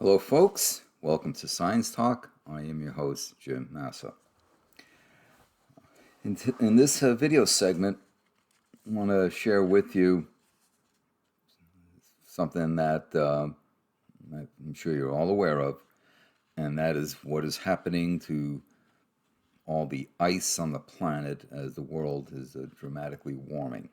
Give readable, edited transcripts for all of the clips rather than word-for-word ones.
Hello, folks. Welcome to Science Talk. I am your host, Jim Massa. In this video segment, I want to share with you something that I'm sure you're all aware of, and that is what is happening to all the ice on the planet as the world is dramatically warming.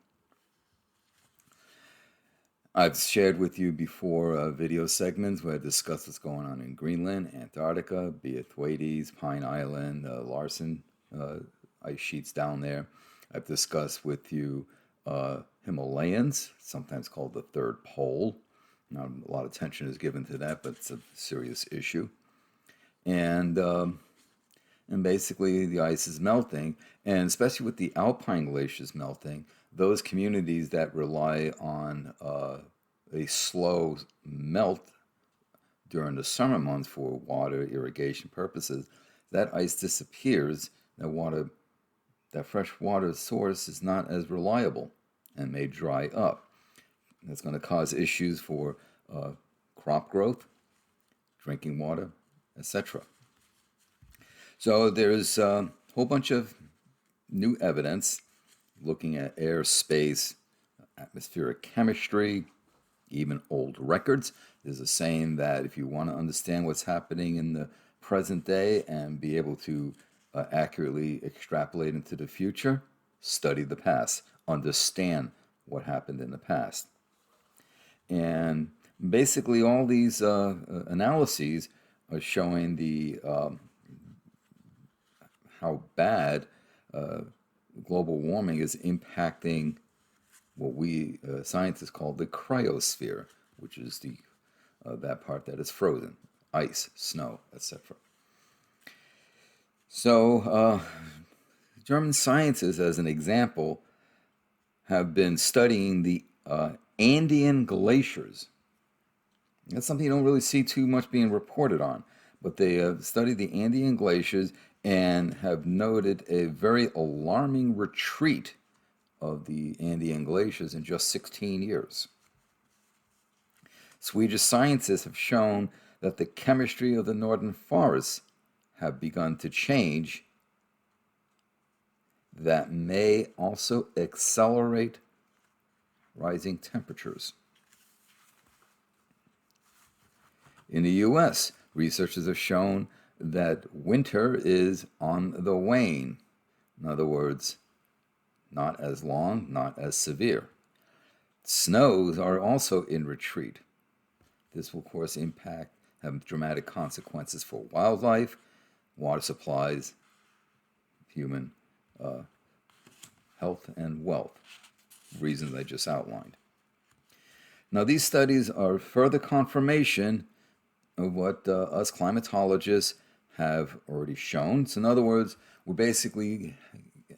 I've shared with you before video segments where I discuss what's going on in Greenland, Antarctica, be it Thwaites, Pine Island, Larsen ice sheets down there. I've discussed with you Himalayans, sometimes called the third pole. Not a lot of attention is given to that, but it's a serious issue. And basically the ice is melting, and especially with the alpine glaciers melting, those communities that rely on a slow melt during the summer months for water irrigation purposes, that ice disappears. That fresh water source is not as reliable and may dry up. That's going to cause issues for crop growth, drinking water, etc. So there's a whole bunch of new evidence looking at air, space, atmospheric chemistry, even old records. There's a saying that if you want to understand what's happening in the present day and be able to accurately extrapolate into the future, study the past, understand what happened in the past. And basically all these analyses are showing the how bad global warming is impacting what we scientists call the cryosphere, which is the that part that is frozen, ice, snow, etc. So German scientists, as an example, have been studying the Andean glaciers. That's something you don't really see too much being reported on, but they have studied the Andean glaciers and have noted a very alarming retreat of the Andean glaciers in just 16 years. Swedish scientists have shown that the chemistry of the northern forests have begun to change that may also accelerate rising temperatures. In the U.S., researchers have shown that winter is on the wane. In other words, not as long, not as severe. Snows are also in retreat. This will, of course, have dramatic consequences for wildlife, water supplies, human health and wealth, reasons I just outlined. Now, these studies are further confirmation of what us climatologists have already shown. So in other words, we're basically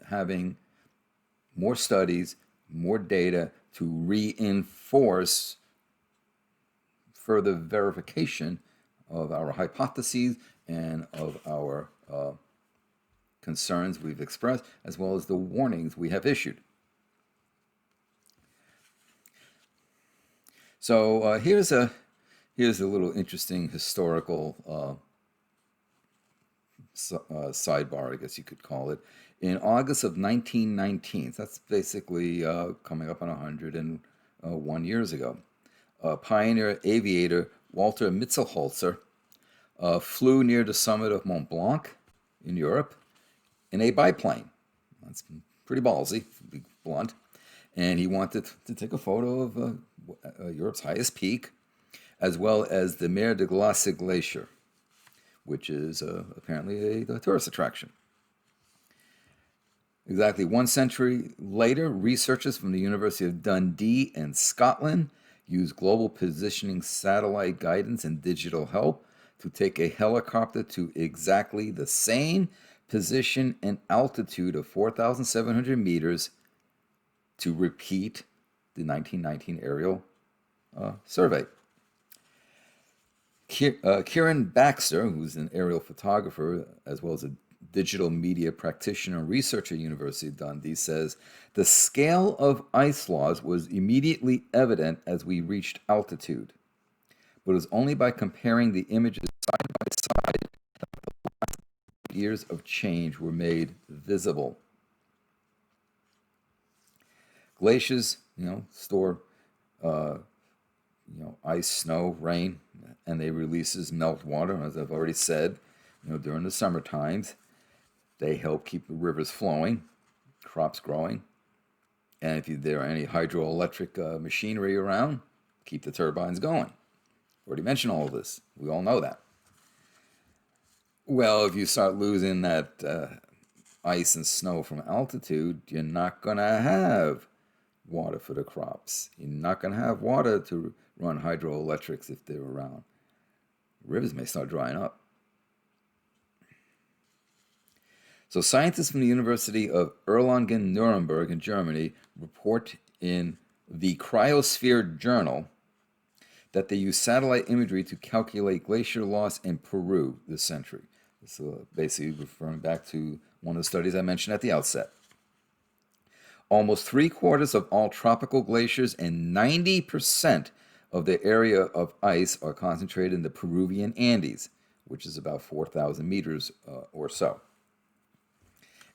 having more studies, more data to reinforce further verification of our hypotheses and of our concerns we've expressed, as well as the warnings we have issued. So here's a little interesting historical sidebar, I guess you could call it. In August of 1919, that's basically coming up on 101 years ago, pioneer aviator Walter Mitzelholzer flew near the summit of Mont Blanc in Europe in a biplane. That's pretty ballsy, to be blunt. And he wanted to take a photo of Europe's highest peak, as well as the Mer de Glace Glacier, which is apparently a tourist attraction. Exactly 1 century later, researchers from the University of Dundee in Scotland used global positioning satellite guidance and digital help to take a helicopter to exactly the same position and altitude of 4,700 meters to repeat the 1919 aerial survey. Kieran Baxter, who's an aerial photographer as well as a digital media practitioner and researcher at University of Dundee, says, the scale of ice loss was immediately evident as we reached altitude, but it was only by comparing the images side by side that years of change were made visible. Glaciers, store ice, snow, rain, and they releases melt water, as I've already said, during the summer times. They help keep the rivers flowing, crops growing, and if there are any hydroelectric machinery around, keep the turbines going. Already mentioned all of this. We all know that. Well, if you start losing that ice and snow from altitude, you're not going to have water for the crops. You're not going to have water to run hydroelectrics if they're around. Rivers may start drying up. So scientists from the University of Erlangen-Nuremberg in Germany report in the Cryosphere Journal that they use satellite imagery to calculate glacier loss in Peru this century. So basically referring back to one of the studies I mentioned at the outset. Almost 3/4 of all tropical glaciers and 90% of the area of ice are concentrated in the Peruvian Andes, which is about 4,000 meters or so.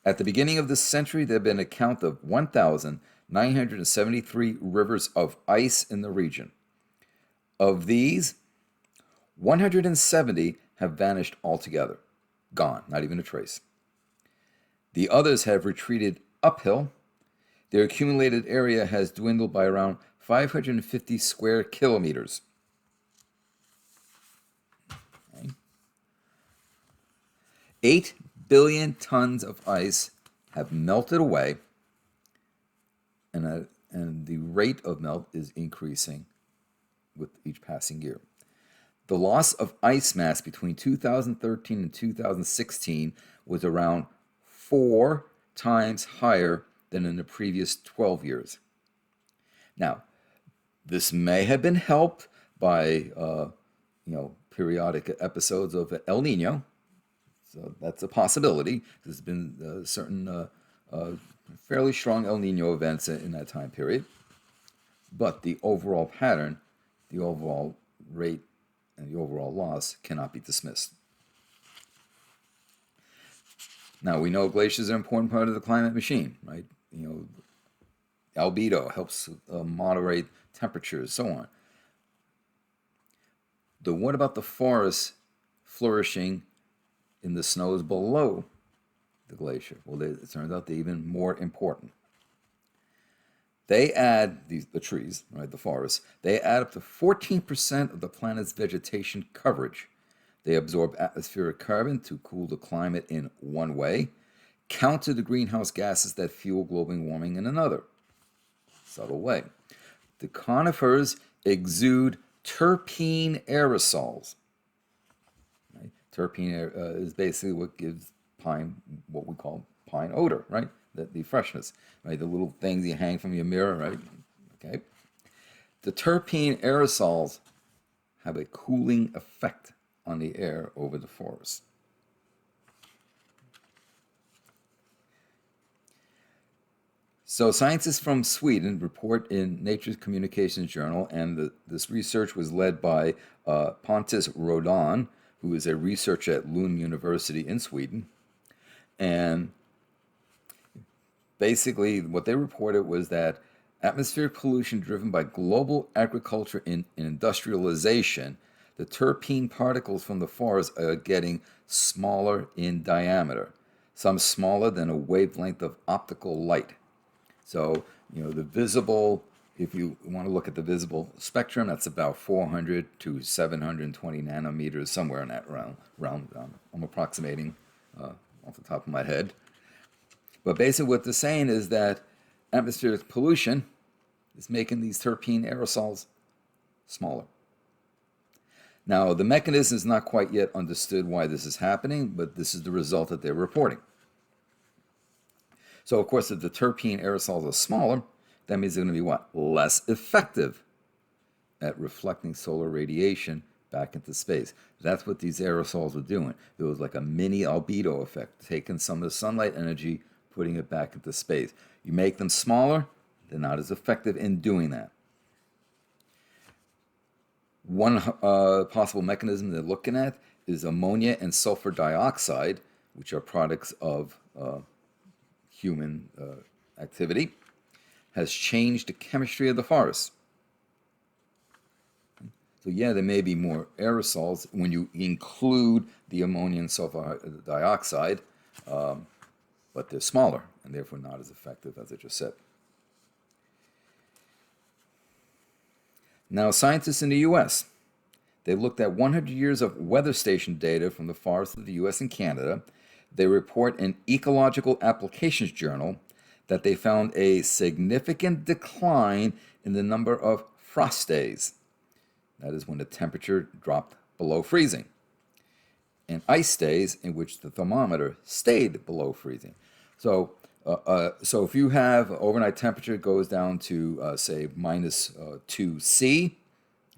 At the beginning of this century, there have been a count of 1,973 rivers of ice in the region. Of these, 170 have vanished altogether. Gone, not even a trace. The others have retreated uphill. Their accumulated area has dwindled by around 550 square kilometers. Okay. 8 billion tons of ice have melted away, and the rate of melt is increasing with each passing year. The loss of ice mass between 2013 and 2016 was around 4 times higher than in the previous 12 years. Now, this may have been helped by periodic episodes of El Nino. So that's a possibility. There's been certain fairly strong El Nino events in that time period. But the overall pattern, the overall rate, and the overall loss cannot be dismissed. Now, we know glaciers are an important part of the climate machine, right? Albedo helps moderate temperatures, so on. What about the forests flourishing in the snows below the glacier? Well, it turns out they're even more important. They add, the trees, right, the forests, they add up to 14% of the planet's vegetation coverage. They absorb atmospheric carbon to cool the climate in one way, counter the greenhouse gases that fuel global warming in another subtle way. The conifers exude terpene aerosols. Right? Terpene is basically what gives pine what we call pine odor, right? The freshness, right? The little things you hang from your mirror, right? Okay. The terpene aerosols have a cooling effect on the air over the forest. So scientists from Sweden report in Nature's Communications Journal, and this research was led by Pontus Rodon, who is a researcher at Lund University in Sweden. And basically what they reported was that atmospheric pollution driven by global agriculture and industrialization, the terpene particles from the forest are getting smaller in diameter, some smaller than a wavelength of optical light. So, the visible, if you want to look at the visible spectrum, that's about 400 to 720 nanometers, somewhere in that round. I'm approximating off the top of my head. But basically what they're saying is that atmospheric pollution is making these terpene aerosols smaller. Now, the mechanism is not quite yet understood why this is happening, but this is the result that they're reporting. So, of course, if the terpene aerosols are smaller, that means they're going to be what? Less effective at reflecting solar radiation back into space. That's what these aerosols are doing. There was like a mini albedo effect, taking some of the sunlight energy, putting it back into space. You make them smaller, they're not as effective in doing that. One possible mechanism they're looking at is ammonia and sulfur dioxide, which are products of human activity, has changed the chemistry of the forest. So yeah, there may be more aerosols when you include the ammonia and sulfur dioxide, but they're smaller and therefore not as effective as I just said. Now, scientists in the U.S., they looked at 100 years of weather station data from the forests of the U.S. and Canada. They report in Ecological Applications Journal that they found a significant decline in the number of frost days. That is when the temperature dropped below freezing. And ice days in which the thermometer stayed below freezing. So if you have overnight temperature goes down to say minus 2°C,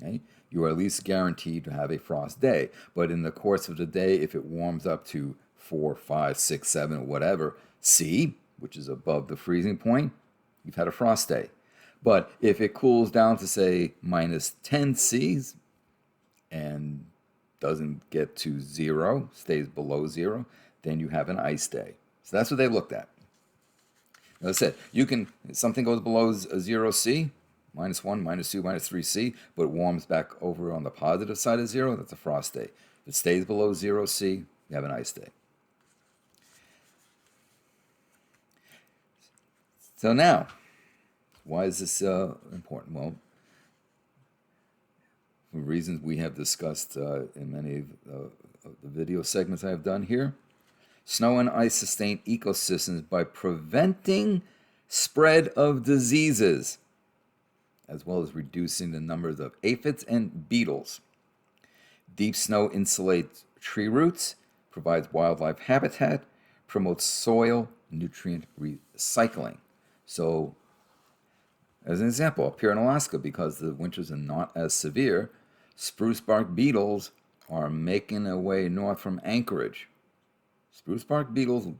okay, you are at least guaranteed to have a frost day. But in the course of the day, if it warms up to 4, 5, 6, 7, whatever C, which is above the freezing point, you've had a frost day. But if it cools down to say minus 10°C and doesn't get to 0, stays below 0, then you have an ice day. So that's what they looked at. As I said, you can, something goes below 0°C, minus 1, minus 2, minus 3°C, but it warms back over on the positive side of 0, that's a frost day. If it stays below 0°C, you have an ice day. So now, why is this important? Well, for reasons we have discussed in many of the video segments I have done here, snow and ice sustain ecosystems by preventing spread of diseases, as well as reducing the numbers of aphids and beetles. Deep snow insulates tree roots, provides wildlife habitat, promotes soil nutrient recycling. So, as an example, up here in Alaska, because the winters are not as severe, spruce bark beetles are making their way north from Anchorage. Spruce bark beetles will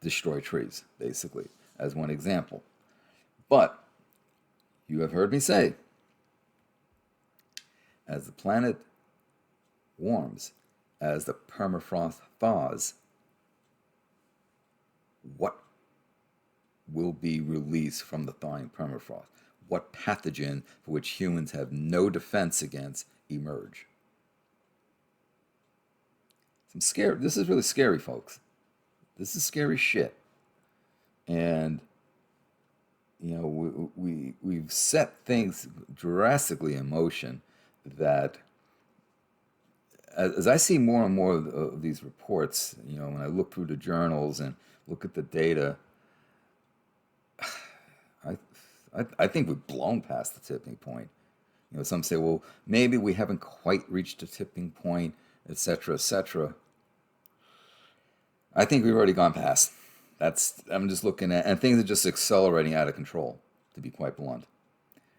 destroy trees, basically, as one example. But you have heard me say, as the planet warms, as the permafrost thaws, what will be released from the thawing permafrost? What pathogen for which humans have no defense against emerge? I'm scared. This is really scary, folks. This is scary shit. And you know, we've set things drastically in motion that, as I see more and more of these reports, you know, when I look through the journals and look at the data, I think we've blown past the tipping point. You know, some say, well, maybe we haven't quite reached the tipping point, etc., etc. I think we've already gone past. I'm just looking at, and things are just accelerating out of control, to be quite blunt.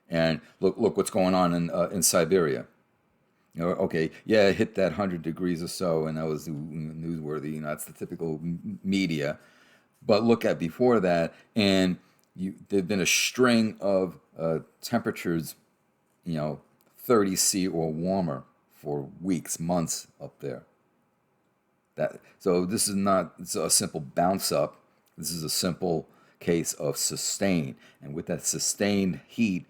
And look what's going on in Siberia. You know, okay, yeah, it hit that 100 degrees or so, and that was newsworthy. You know, that's the typical media. But look at before that, and there've been a string of temperatures, you know, 30°C or warmer for weeks, months up there. So this is not a simple bounce up. This is a simple case of sustain. And with that sustained heat,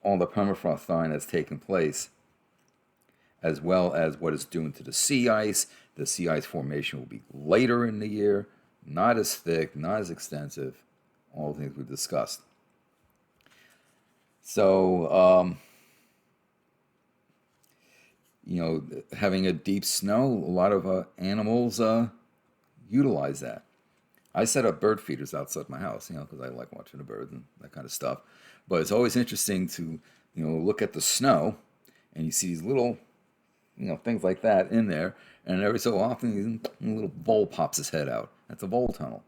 all the permafrost thawing that's taken place, as well as what it's doing to the sea ice. The sea ice formation will be later in the year, not as thick, not as extensive, all the things we've discussed. So, you know, having a deep snow, a lot of animals utilize that. I set up bird feeders outside my house, you know, because I like watching the birds and that kind of stuff. But it's always interesting to, you know, look at the snow and you see these little, you know, things like that in there. And every so often, a little vole pops his head out. That's a vole tunnel.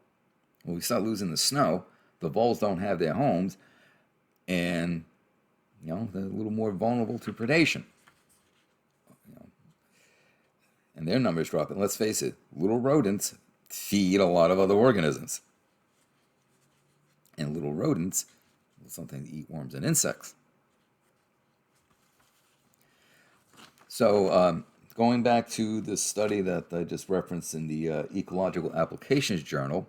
When we start losing the snow, the voles don't have their homes, and, you know, they're a little more vulnerable to predation. You know, and their numbers drop. And let's face it, little rodents feed a lot of other organisms. And little rodents will sometimes eat worms and insects. Going back to the study that I just referenced in the Ecological Applications Journal,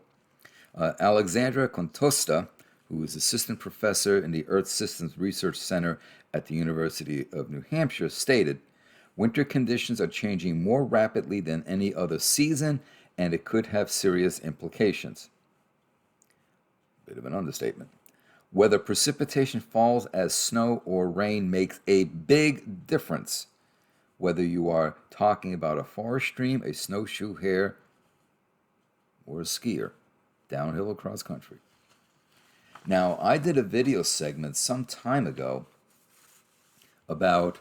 Alexandra Contosta, who is assistant professor in the Earth Systems Research Center at the University of New Hampshire, stated, "Winter conditions are changing more rapidly than any other season, and it could have serious implications." Bit of an understatement. "Whether precipitation falls as snow or rain makes a big difference, whether you are talking about a forest stream, a snowshoe hare, or a skier, downhill or cross country." Now, I did a video segment some time ago about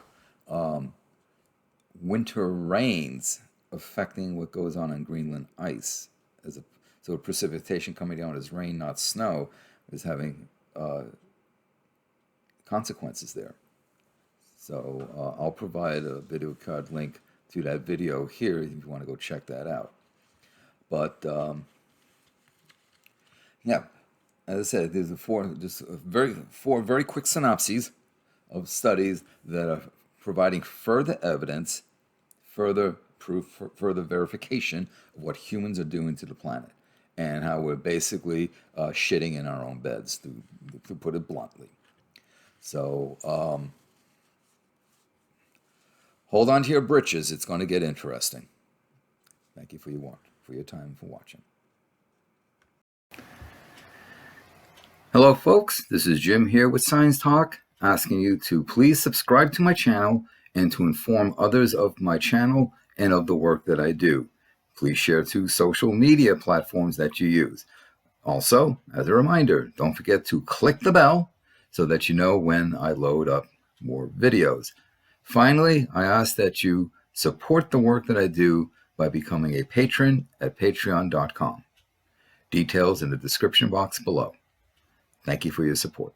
winter rains affecting what goes on Greenland ice. So precipitation coming down as rain, not snow, is having consequences there. So I'll provide a video card link to that video here if you want to go check that out. But yeah, as I said, there's four very quick synopses of studies that are providing further evidence, further proof, further verification of what humans are doing to the planet and how we're basically shitting in our own beds, to put it bluntly. So hold on to your britches. It's going to get interesting. Thank you for your time for watching. Hello, folks. This is Jim here with Science Talk, asking you to please subscribe to my channel and to inform others of my channel and of the work that I do. Please share to social media platforms that you use. Also, as a reminder, don't forget to click the bell so that you know when I load up more videos. Finally, I ask that you support the work that I do by becoming a patron at patreon.com. Details in the description box below. Thank you for your support.